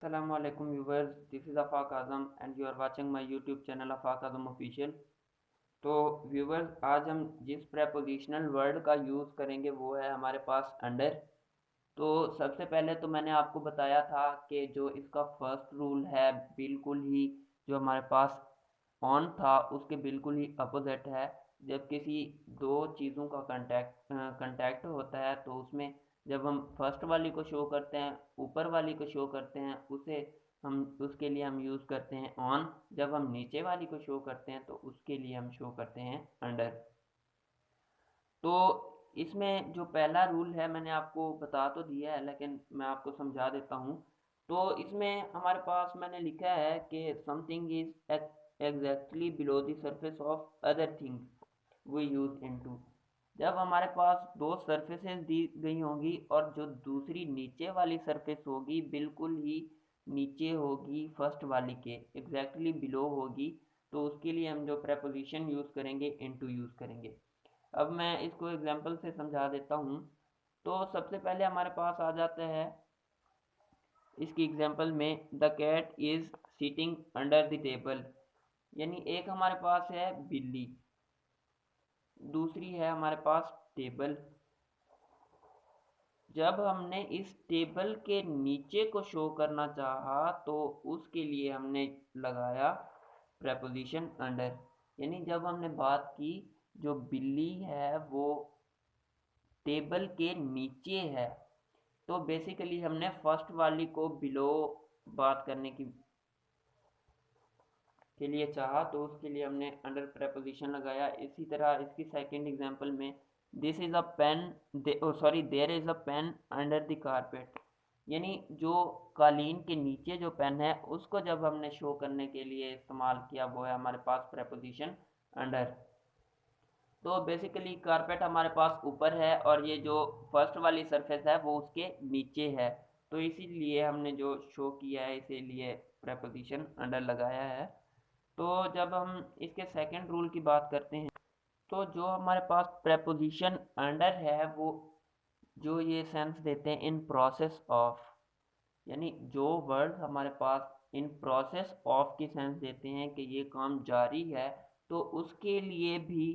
Assalamualaikum viewers, this is Afaq Azam and you are watching my YouTube channel Afaq Azam Official। तो viewers, आज हम जिस prepositional word का use करेंगे वो है हमारे पास अंडर। तो सबसे पहले तो मैंने आपको बताया था कि जो इसका फर्स्ट रूल है बिल्कुल ही जो हमारे पास ऑन था उसके बिल्कुल ही अपोजिट है। जब किसी दो चीज़ों का कांटेक्ट होता है तो उसमें जब हम फर्स्ट वाली को शो करते हैं, ऊपर वाली को शो करते हैं, उसे हम उसके लिए हम यूज़ करते हैं ऑन। जब हम नीचे वाली को शो करते हैं तो उसके लिए हम शो करते हैं अंडर। तो इसमें जो पहला रूल है मैंने आपको बता तो दिया है, लेकिन मैं आपको समझा देता हूँ। तो इसमें हमारे पास मैंने लिखा है कि something is exactly below the surface of other things we use into. जब हमारे पास दो सरफेसेस दी गई होंगी और जो दूसरी नीचे वाली सरफेस होगी बिल्कुल ही नीचे होगी फर्स्ट वाली के, एग्जैक्टली बिलो होगी, तो उसके लिए हम जो प्रेपोजिशन यूज़ करेंगे इनटू यूज़ करेंगे। अब मैं इसको एग्जांपल से समझा देता हूँ। तो सबसे पहले हमारे पास आ जाता है इसकी एग्जांपल में the cat is sitting under the table. यानी एक हमारे पास है बिल्ली, दूसरी है हमारे पास टेबल। जब हमने इस टेबल के नीचे को शो करना चाहा तो उसके लिए हमने लगाया प्रेपोजिशन अंडर। यानी जब हमने बात की जो बिल्ली है वो टेबल के नीचे है, तो बेसिकली हमने फर्स्ट वाली को बिलो बात करने की के लिए चाहा तो उसके लिए हमने अंडर प्रेपोजिशन लगाया। इसी तरह इसकी सेकंड एग्जांपल में this is a pen, sorry there is a pen under the carpet. यानी जो कालीन के नीचे जो पेन है उसको जब हमने शो करने के लिए इस्तेमाल किया वो है हमारे पास प्रेपोजिशन अंडर। तो बेसिकली कारपेट हमारे पास ऊपर है और ये जो फर्स्ट वाली सरफेस है वो उसके नीचे है, तो इसीलिए हमने जो शो किया है इसीलिए प्रेपोजिशन अंडर लगाया है। तो जब हम इसके सेकंड रूल की बात करते हैं तो जो हमारे पास प्रेपोजिशन अंडर है वो जो ये सेंस देते हैं इन प्रोसेस ऑफ। यानी जो वर्ड हमारे पास इन प्रोसेस ऑफ की सेंस देते हैं कि ये काम जारी है, तो उसके लिए भी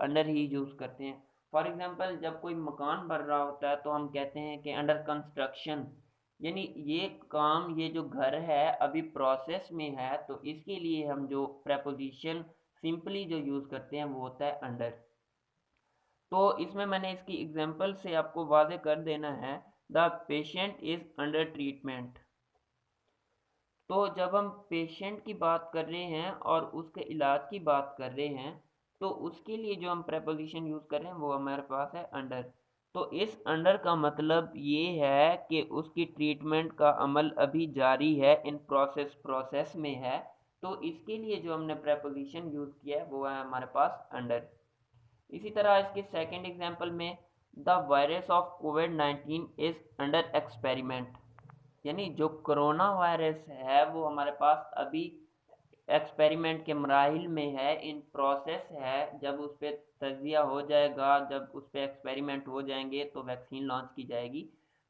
अंडर ही यूज़ करते हैं। फॉर एग्जांपल जब कोई मकान बन रहा होता है तो हम कहते हैं कि अंडर कंस्ट्रक्शन। यानी ये काम, ये जो घर है अभी प्रोसेस में है, तो इसके लिए हम जो प्रेपोजिशन सिंपली जो यूज़ करते हैं वो होता है अंडर। तो इसमें मैंने इसकी एग्जांपल से आपको वाज़ेह कर देना है the patient is under treatment. तो जब हम पेशेंट की बात कर रहे हैं और उसके इलाज की बात कर रहे हैं तो उसके लिए जो हम प्रेपोजिशन यूज़ कर रहे हैं वो हमारे पास है अंडर। तो इस अंडर का मतलब ये है कि उसकी ट्रीटमेंट का अमल अभी जारी है, इन प्रोसेस में है, तो इसके लिए जो हमने प्रेपोजिशन यूज़ किया है वो है हमारे पास अंडर। इसी तरह इसके सेकंड एग्जांपल में the virus of covid is under experiment. यानी जो कोरोना वायरस है वो हमारे पास अभी एक्सपेरिमेंट के मराहिल में है, इन प्रोसेस है। जब उस पर तजिया हो जाएगा, जब उस पर एक्सपेरिमेंट हो जाएंगे तो वैक्सीन लॉन्च की जाएगी।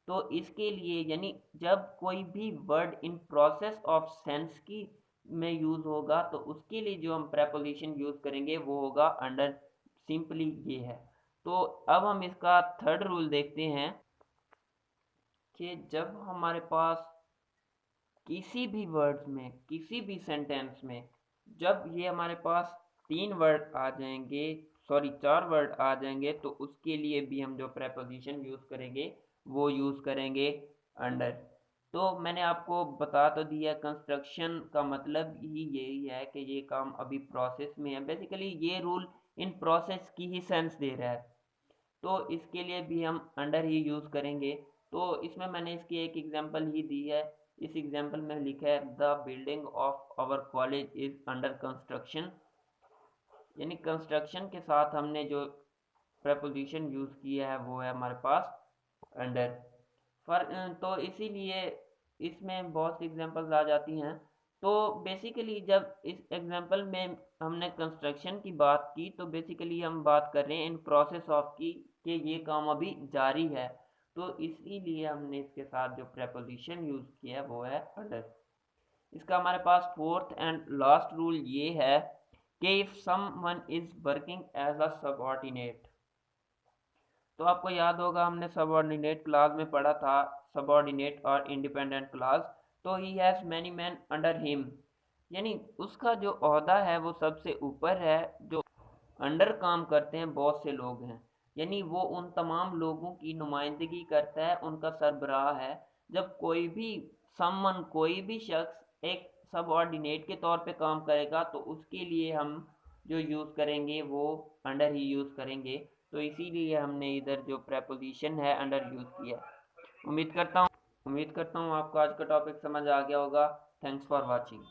तो इसके लिए यानी जब कोई भी word in process of sense की में यूज़ होगा तो उसके लिए जो हम प्रेपोजिशन यूज़ करेंगे वो होगा अंडर। सिंपली ये है। तो अब हम इसका थर्ड रूल देखते हैं कि जब हमारे पास किसी भी वर्ड्स में, किसी भी सेंटेंस में जब ये हमारे पास तीन वर्ड आ जाएंगे, सॉरी चार वर्ड आ जाएंगे, तो उसके लिए भी हम जो प्रेपोजिशन यूज़ करेंगे वो यूज़ करेंगे अंडर। तो मैंने आपको बता तो दिया, कंस्ट्रक्शन का मतलब ही यही है कि ये काम अभी प्रोसेस में है। बेसिकली ये रूल इन प्रोसेस की ही सेंस दे रहा है, तो इसके लिए भी हम अंडर ही यूज़ करेंगे। तो इसमें मैंने इसकी एक एग्जांपल ही दी है। इस एग्जांपल में लिखा है the building of our college is under construction. यानी कंस्ट्रक्शन के साथ हमने जो प्रपोजिशन यूज़ किया है वो है हमारे पास अंडर। फॉर तो इसीलिए इसमें बहुत सी एग्जांपल्स आ जाती हैं। तो बेसिकली जब इस एग्जांपल में हमने कंस्ट्रक्शन की बात की तो बेसिकली हम बात कर रहे हैं इन प्रोसेस ऑफ की कि ये काम अभी जारी है। तो इसीलिए हमने इसके साथ जो प्रेपोजिशन यूज़ किया है वो है अंडर। इसका हमारे पास फोर्थ एंड लास्ट रूल ये है कि if someone is working as a subordinate, तो आपको याद होगा हमने सबऑर्डिनेट क्लास में पढ़ा था सबऑर्डिनेट और इंडिपेंडेंट क्लास। तो he has many man under him, यानी उसका जो ओहदा है वो सबसे ऊपर है, जो अंडर काम करते हैं बहुत से लोग हैं, यानी वो उन तमाम लोगों की नुमाइंदगी करता है, उनका सरबराह है। जब कोई भी समवन कोई भी शख्स एक सबऑर्डिनेट के तौर पे काम करेगा तो उसके लिए हम जो यूज़ करेंगे वो अंडर ही यूज़ करेंगे। तो इसीलिए हमने इधर जो प्रेपोजिशन है अंडर यूज़ किया। उम्मीद करता हूँ आपको आज का टॉपिक समझ आ गया होगा। Thanks for watching.